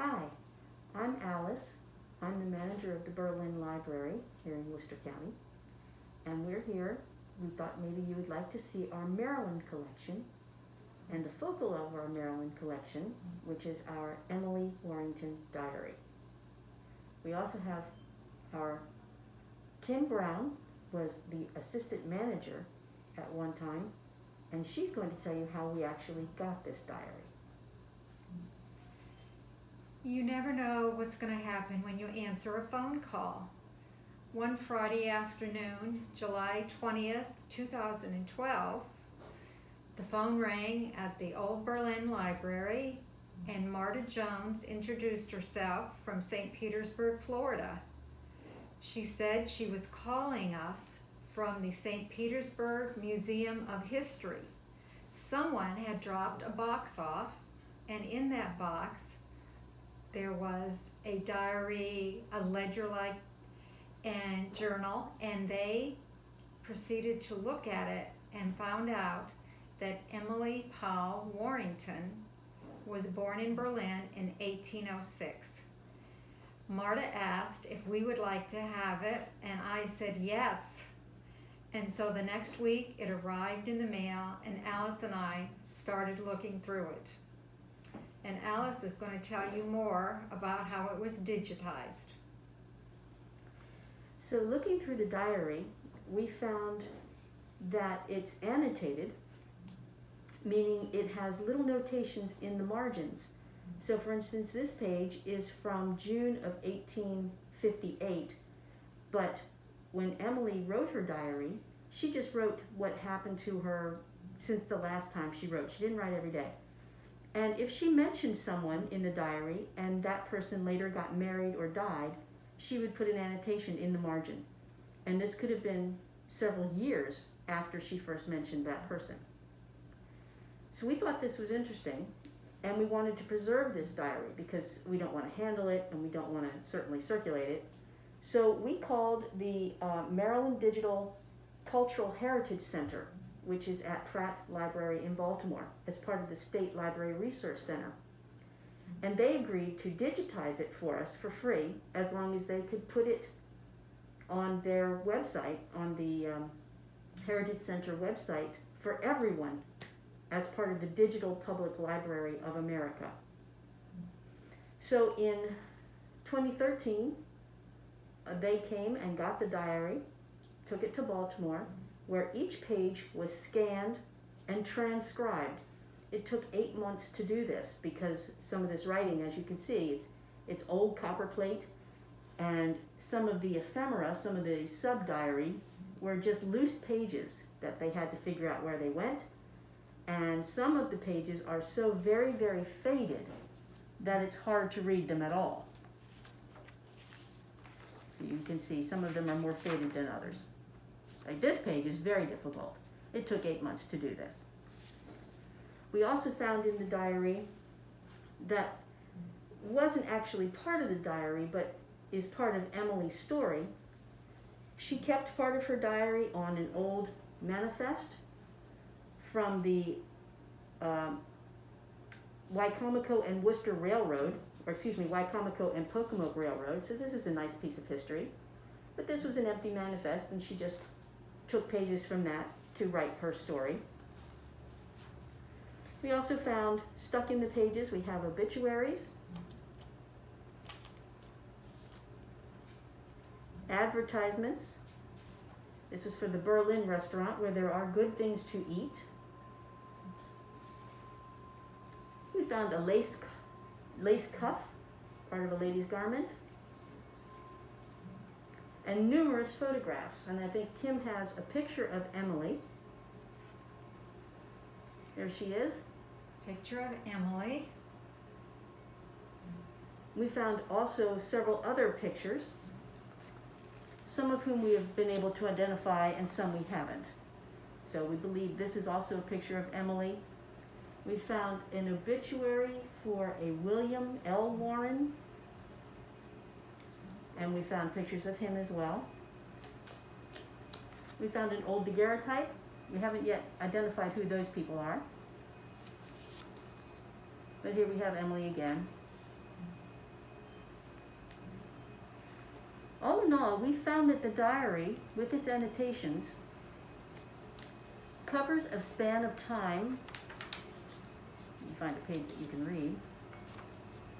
Hi, I'm Alice. I'm the manager of the Berlin Library here in Worcester County, and we're here. We thought maybe you would like to see our Maryland collection and the focal of our Maryland collection, which is our Emily Warrington Diary. We also have our Kim Brown was the assistant manager at one time, and she's going to tell you how we actually got this diary. You never know what's going to happen when you answer a phone call. One Friday afternoon, July 20th, 2012, the phone rang at the Old Berlin Library, and Marta Jones introduced herself from St. Petersburg, Florida. She said she was calling us from the St. Petersburg Museum of History. Someone had dropped a box off, and in that box there was a diary, a ledger-like and journal, and they proceeded to look at it and found out that Emily Powell Warrington was born in Berlin in 1806. Marta asked if we would like to have it, and I said yes. And so the next week it arrived in the mail, and Alice and I started looking through it. And Alice is going to tell you more about how it was digitized. So looking through the diary, we found that it's annotated, meaning it has little notations in the margins. So for instance, this page is from June of 1858, but when Emily wrote her diary, she just wrote what happened to her since the last time she wrote. She didn't write every day. And if she mentioned someone in the diary and that person later got married or died, she would put an annotation in the margin. And this could have been several years after she first mentioned that person. So we thought this was interesting, and we wanted to preserve this diary because we don't want to handle it and we don't want to certainly circulate it. So we called the Maryland Digital Cultural Heritage Center, which is at Pratt Library in Baltimore, as part of the State Library Resource Center. And they agreed to digitize it for us for free as long as they could put it on their website, on the Heritage Center website, for everyone as part of the Digital Public Library of America. So in 2013, they came and got the diary, took it to Baltimore, where each page was scanned and transcribed. It took 8 months to do this because some of this writing, as you can see, it's old copper plate, and some of the ephemera, some of the sub-diary, were just loose pages that they had to figure out where they went. And some of the pages are so very, very faded that it's hard to read them at all. So you can see some of them are more faded than others. Like this page is very difficult. It took 8 months to do this. We also found in the diary that wasn't actually part of the diary, but is part of Emily's story. She kept part of her diary on an old manifest from the Wicomico and Worcester Railroad, or excuse me, Wicomico and Pocomoke Railroad. So this is a nice piece of history. But this was an empty manifest, and she just took pages from that to write her story. We also found, stuck in the pages, we have obituaries, advertisements. This is for the Berlin restaurant where there are good things to eat. We found a lace cuff, part of a lady's garment, and numerous photographs. And I think Kim has a picture of Emily. There she is. Picture of Emily. We found also several other pictures, some of whom we have been able to identify and some we haven't. So we believe this is also a picture of Emily. We found an obituary for a William L. Warren, and we found pictures of him as well. We found an old daguerreotype. We haven't yet identified who those people are. But here we have Emily again. All in all, we found that the diary, with its annotations, covers a span of time. You find a page that you can read.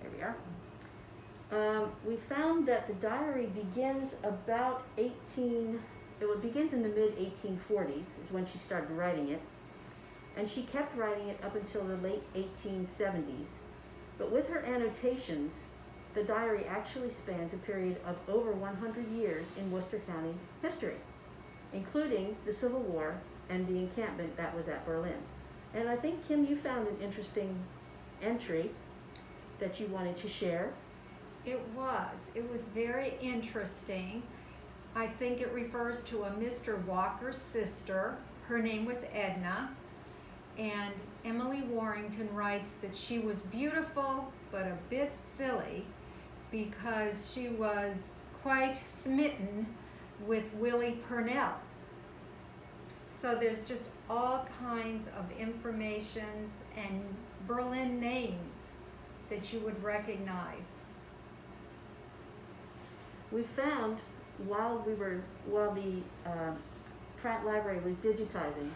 There we are. We found that the diary begins about it begins in the mid-1840s, is when she started writing it. And she kept writing it up until the late 1870s. But with her annotations, the diary actually spans a period of over 100 years in Worcester County history, including the Civil War and the encampment that was at Berlin. And I think, Kim, you found an interesting entry that you wanted to share. It was very interesting. I think it refers to a Mr. Walker's sister. Her name was Edna. And Emily Warrington writes that she was beautiful but a bit silly because she was quite smitten with Willie Purnell. So there's just all kinds of informations and Berlin names that you would recognize. We found while the Pratt Library was digitizing,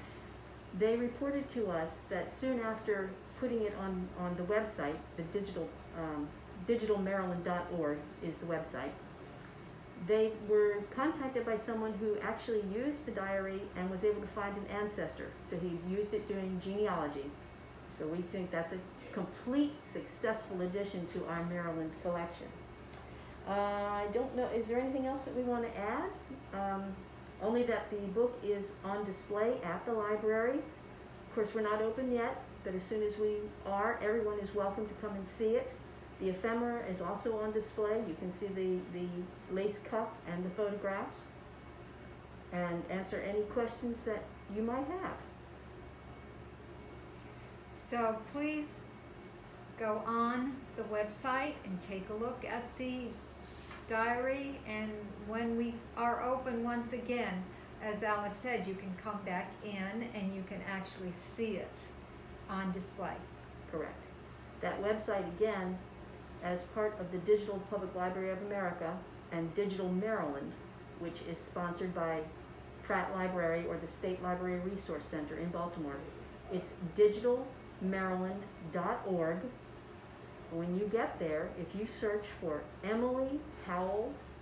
they reported to us that soon after putting it on the website, the digitalmaryland.org is the website, they were contacted by someone who actually used the diary and was able to find an ancestor. So he used it doing genealogy. So we think that's a complete successful addition to our Maryland collection. I don't know, is there anything else that we want to add? Only that the book is on display at the library. Of course, we're not open yet, but as soon as we are, everyone is welcome to come and see it. The ephemera is also on display. You can see the lace cuff and the photographs, and answer any questions that you might have. So please go on the website and take a look at the diary, and when we are open once again, as Alice said, you can come back in and you can actually see it on display. Correct. That website, again, as part of the Digital Public Library of America and Digital Maryland, which is sponsored by Pratt Library or the State Library Resource Center in Baltimore. It's digitalmaryland.org. When you get there, if you search for Emily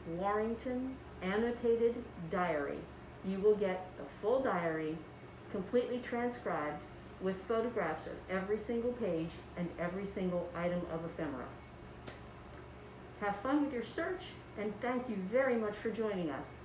Warrington Annotated Diary, you will get the full diary, completely transcribed, with photographs of every single page and every single item of ephemera. Have fun with your search, and thank you very much for joining us.